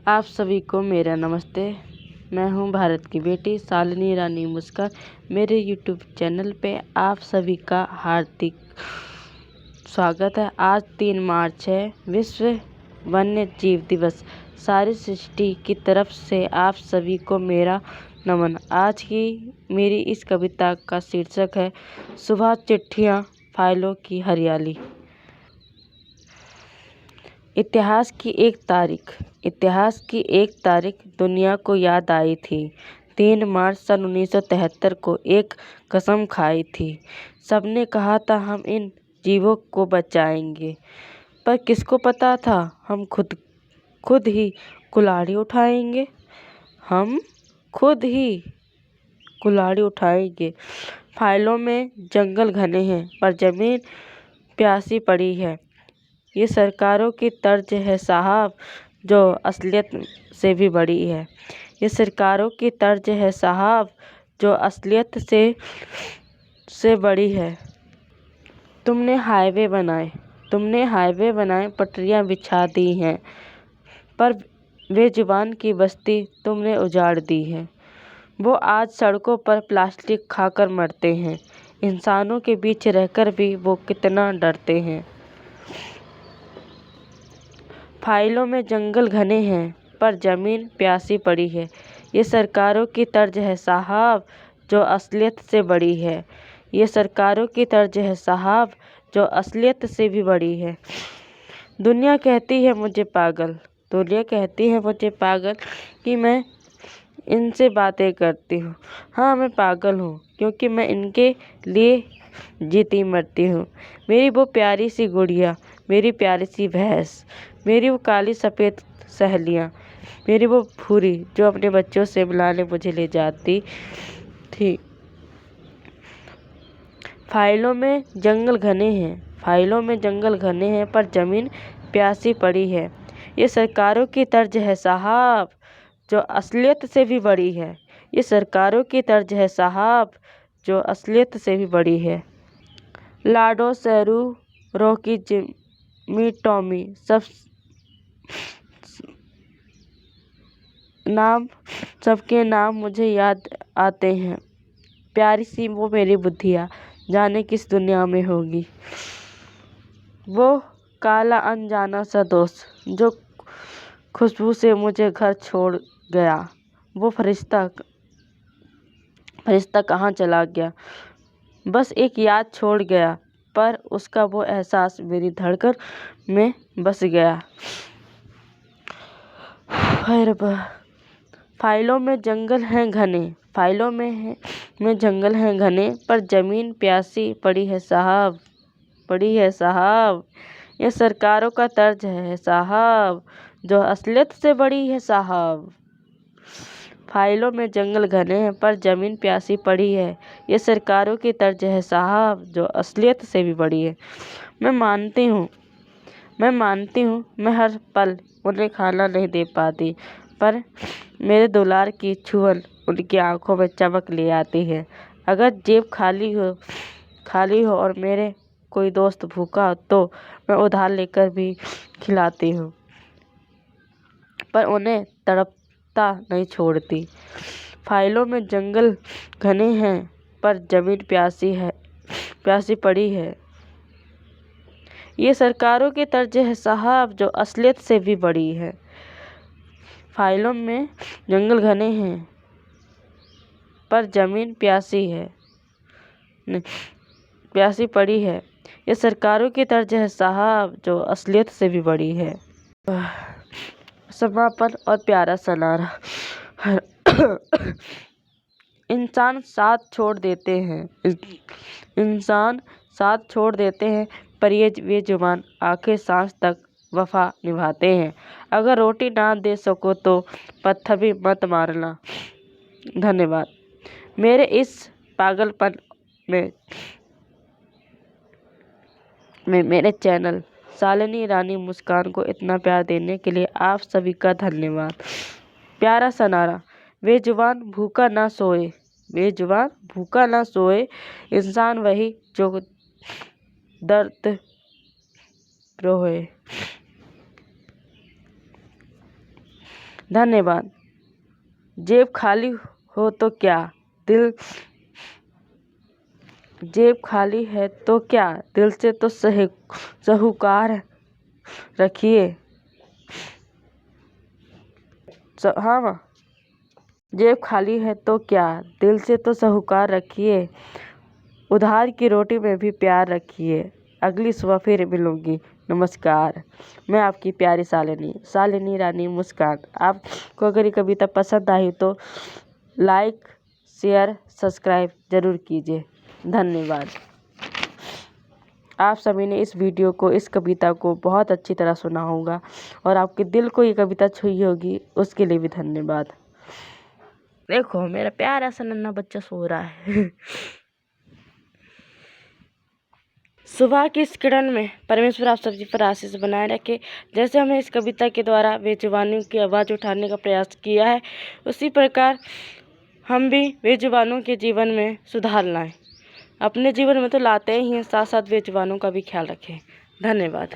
आप सभी को मेरा नमस्ते। मैं हूं भारत की बेटी शालिनी रानी मुस्कान। मेरे यूट्यूब चैनल पे आप सभी का हार्दिक स्वागत है। आज 3 मार्च है, विश्व वन्य जीव दिवस। सारी सृष्टि की तरफ से आप सभी को मेरा नमन। आज की मेरी इस कविता का शीर्षक है सुबह चिट्ठियाँ फाइलों की हरियाली। इतिहास की एक तारीख दुनिया को याद आई थी। 3 मार्च सन 1973 को एक कसम खाई थी। सबने कहा था हम इन जीवों को बचाएंगे, पर किसको पता था हम खुद ही कुल्हाड़ी उठाएंगे। हम खुद ही कुल्हाड़ी उठाएंगे। फाइलों में जंगल घने हैं, पर जमीन प्यासी पड़ी है। ये सरकारों की तर्ज है साहब, जो असलियत से भी बड़ी है। ये सरकारों की तर्ज है साहब, जो असलियत से बड़ी है। तुमने हाईवे बनाए, पटरियां बिछा दी हैं, पर बेजुबान की बस्ती तुमने उजाड़ दी है। वो आज सड़कों पर प्लास्टिक खाकर मरते हैं। इंसानों के बीच रहकर भी वो कितना डरते हैं। फाइलों में जंगल घने हैं, पर जमीन प्यासी पड़ी है। ये सरकारों की तर्ज है साहब, जो असलियत से बड़ी है। ये सरकारों की तर्ज है साहब, जो असलियत से भी बड़ी है। दुनिया कहती है मुझे पागल कि मैं इनसे बातें करती हूँ। हाँ, मैं पागल हूँ, क्योंकि मैं इनके लिए जीती मरती हूँ। मेरी वो प्यारी सी गुड़िया, मेरी प्यारी सी भैंस, मेरी वो काली सफ़ेद सहेलियाँ, मेरी वो भूरी जो अपने बच्चों से मिलाने मुझे ले जाती थी। फाइलों में जंगल घने हैं, पर ज़मीन प्यासी पड़ी है। ये सरकारों की तर्ज है साहब, जो असलियत से भी बड़ी है। ये सरकारों की तर्ज है साहब, जो असलियत से भी बड़ी है। लाडो, शेरू, रॉकी, जिमी, टॉमी, सबके नाम मुझे याद आते हैं। प्यारी सी वो मेरी बुद्धिया, जाने किस दुनिया में होगी। वो काला अनजाना सा दोस्त जो खुशबू से मुझे घर छोड़ गया। वो फरिश्ता कहाँ चला गया, बस एक याद छोड़ गया, पर उसका वो एहसास मेरी धड़कन में बस गया। फाइलों में जंगल हैं घने, पर जमीन प्यासी पड़ी है साहब। ये सरकारों का तर्ज है साहब, जो असलियत से बड़ी है साहब। फाइलों में जंगल घने हैं, पर जमीन प्यासी पड़ी है। ये सरकारों की तर्ज है साहब, जो असलियत से भी बड़ी है। मैं मानती हूँ मैं हर पल उन्हें खाना नहीं दे पाती, पर मेरे दुलार की छुअन उनकी आंखों में चमक ले आती है। अगर जेब खाली हो और मेरे कोई दोस्त भूखा हो, तो मैं उधार लेकर भी खिलाती हूँ, पर उन्हें तड़पता नहीं छोड़ती। फाइलों में जंगल घने हैं, पर जमीन प्यासी पड़ी है। ये सरकारों की तर्ज है साहब, जो असलियत से भी बड़ी है। फाइलों में जंगल घने हैं, पर जमीन प्यासी पड़ी है। ये सरकारों की तर्ज है साहब, जो असलियत से भी बड़ी है। समापन और प्यारा सा नारा। इंसान साथ छोड़ देते हैं, पर ये बेजुबान आखिर सांस तक वफा निभाते हैं। अगर रोटी ना दे सको तो पत्थर भी मत मारना। धन्यवाद। मेरे इस पागलपन में मेरे चैनल शालिनी रानी मुस्कान को इतना प्यार देने के लिए आप सभी का धन्यवाद। प्यारा सा नारा। बेजुबान भूखा ना सोए, इंसान वही जो दर्द रोए। धन्यवाद। जेब खाली हो तो क्या दिल जेब खाली है तो क्या दिल से तो साहूकार रखिए। हाँ, जेब खाली है तो क्या दिल से तो साहूकार रखिए। उधार की रोटी में भी प्यार रखिए। अगली सुबह फिर मिलूंगी। नमस्कार। मैं आपकी प्यारी शालिनी रानी मुस्कान। आपको अगर ये कविता पसंद आई तो लाइक, शेयर, सब्सक्राइब जरूर कीजिए। धन्यवाद। आप सभी ने इस वीडियो को, इस कविता को बहुत अच्छी तरह सुना होगा और आपके दिल को ये कविता छुई होगी, उसके लिए भी धन्यवाद। देखो मेरा प्यारा सा नन्हा बच्चा सो रहा है। सुबह की इस किरण में परमेश्वर आप सभी पर आशीष बनाए रखे। जैसे हमने इस कविता के द्वारा बेजुबानों की आवाज़ उठाने का प्रयास किया है, उसी प्रकार हम भी बेजुबानों के जीवन में सुधार लाएं। अपने जीवन में तो लाते ही हैं, साथ साथ बेजुबानों का भी ख्याल रखें। धन्यवाद।